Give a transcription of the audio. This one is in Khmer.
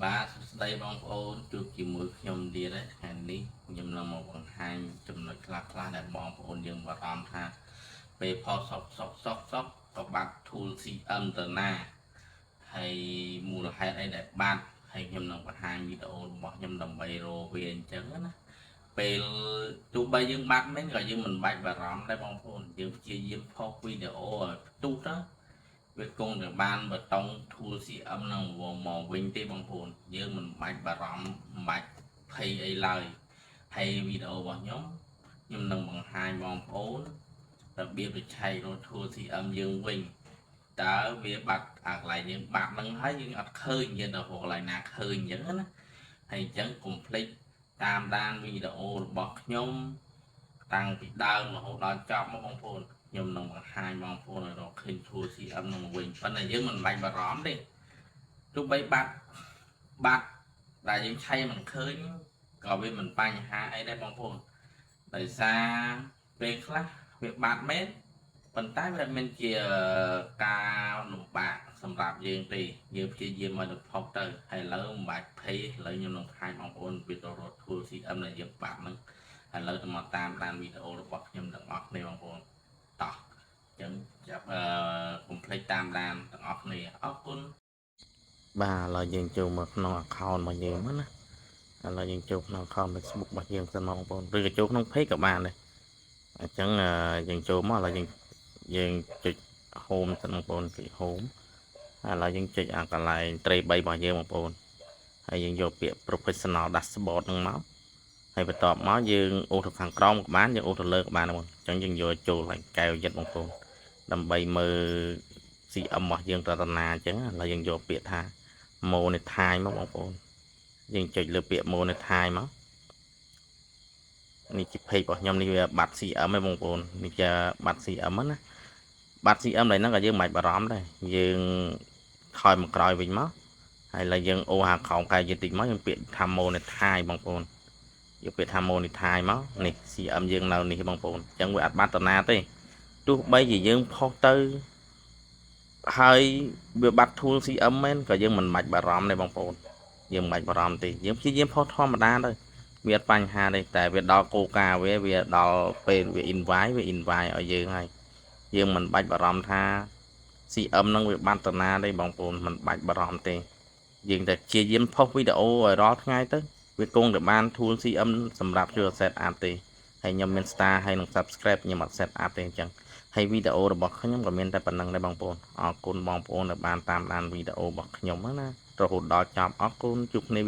បាទស្ដីបងប្អូនជួបជាមួយខ្ញុំទៀតថ្ងៃនេះខ្ញុំនឹងមកបង្ហាញចំណុចខ្លះៗដែលបងប្អូនយើងបារម្ភថាពេលផុសសុកក៏បាត់ tool CM ទៅណាហើយមូលហេតុអីដែលបាត់ហើយខ្ញុំនឹងបង្ហាញវីដេអូរបស់ខ្ញុំដើម្បីរកវាអញ្ចឹងណាពេលទោះបីយើងបាត់មែនក៏យើងមិនបាច់បារម្ភដែរបងប្អូនយើងព្យាយាមផុសវីដេអូឲ្យផ្ទុះទៅវាគង់តែបានបតង់ tool CM នឹងមកវិញទេបងប្អូនយើងមិនបាច់បារម្ភមិនបាច់ភ័យអីឡើយហើយវីដេអូរបស់ខ្ញុំនឹងបង្ហាញបងប្អូនរបៀបទៅឆែករក tool CM យើងវិញតើវាបាត់អាកន្លែងយើងបាត់នឹងហើយយើងអត់ឃើញយើងទៅរកកន្លែងណាឃើញអញ្ចឹងណាហើយអញ្ចឹងកុំភ្លេចតាមដានវីដេអូរបស់ខ្ញុំតាំងពីដើមរហូតដល់ចប់មកបងប្អូនខ្ញុំនឹងបង្ហាញបងប្អូនឲ្យរកឃើញ tool CM នឹងវិញប៉ុន្តែយើងមិនបាច់បារម្ភទេទោះបីបាត់ដែលយើងឆៃមិនឃើញក៏វាមិនបញ្ហាអីដែរបងប្អូនដោយសារពេលខ្លះវាបាត់មែនប៉ុន្តែវាមិនជាការលំបាកសម្រាប់យើងទេយើងព្យាយាមឲ្យទៅផុសទៅហើយឥឡូវមិនបាច់ភ័យឥឡូវខ្ញុំនឹងបង្ហាញបងប្អូនពីទៅរក tool CM ដែលយើងបាត់ហ្នឹងឥឡូវទៅមកតាមដានវីដេអូរបស់ខ្ញុំទាំងអស់គ្នាបងប្អូនតោះអញ្ចឹងចាប់កុំភ្លេចតាមដានទាំងអស់គ្នាអរគុណបាទឥឡូវយើងចូលមកក្នុង account របស់យើងណាឥឡូវយើងចូលក្នុង account Facebook របស់យើងសិនបងប្អូនឬក៏ចូលក្នុង page ក៏បានដែរអញ្ចឹងយើងចូលមកឥឡូវយើងចុច home សិនបងប្អូនគឺ home ឥឡូវយើងចុចអាកន្លែងត្រី3របស់យើងបងប្អូនហើយយើងយកពាក្យ professional dashboard ហ្នឹងមកហើយបន្ទាប់មកយើងអូសទៅខាងក្រោមក៏បានយើងអូសទៅលើក៏បានបងអញ្ចឹងយើងយកចូលហើយកែវយិតបងប្អូនដើម្បីមើល CM របស់យើងតើតាណាអញ្ចឹងឥឡូវយើងយកពាក្យថា monetize មកបងប្អូនយើងចុចលើពាក្យ monetize មកនេះជា page របស់ខ្ញុំនេះវាបាត់ CM ឯងបងប្អូននេះជាបាត់ CM ណាបាត់ CM ហ្នឹងក៏យើងមិនបាច់បារម្ភដែរយើងថយមកក្រោយវិញមកហើយឥឡូវយើងអូហាខោកែយិតតិចមកយើងពាក្យថា monetize បងប្អូនយកពាក្យថា monetize មកនេះ CM យើងនៅនេះបងប្អូនអញ្ចឹងវាអត់បាត់តាណាទេទោះបីជាយើងផុសទៅហើយវាបាត់ tool CM មែនក៏យើងមិនបាច់បារម្ភដែរបងប្អូនយើងមិនបាច់បារម្ភទេយើងព្យាយាមផុសធម្មតាទៅវាអត់បញ្ហាទេតែវាដល់គោលការណ៍វាដល់ពេលវា invite ឲ្យយើងហើយយើងមិនបាច់បារម្ភថា CM នឹងវាបាត់តាណាទេបងប្អូនមិនបាច់បារម្ភទេយើងតែព្យាយាមផុសវីដេអូឲ្យរាល់ថ្ងៃទៅវាគង់តែបាន tool CM សម្រាប់ជួយ set up ទេហើយខ្ញុំមាន star ហើយនឹង subscribe ខ្ញុំអត់ set up ទេអញ្ចឹងហើយវីដេអូរបស់ខ្ញុំក៏មានតែប៉ុណ្្នឹងដែរបងប្អូនអរគុណបងប្អូនដែលបានតាមដានវីដេអូរបស់ខ្ញុំណារហូតដល់ចប់អរគុណជួបគ្នា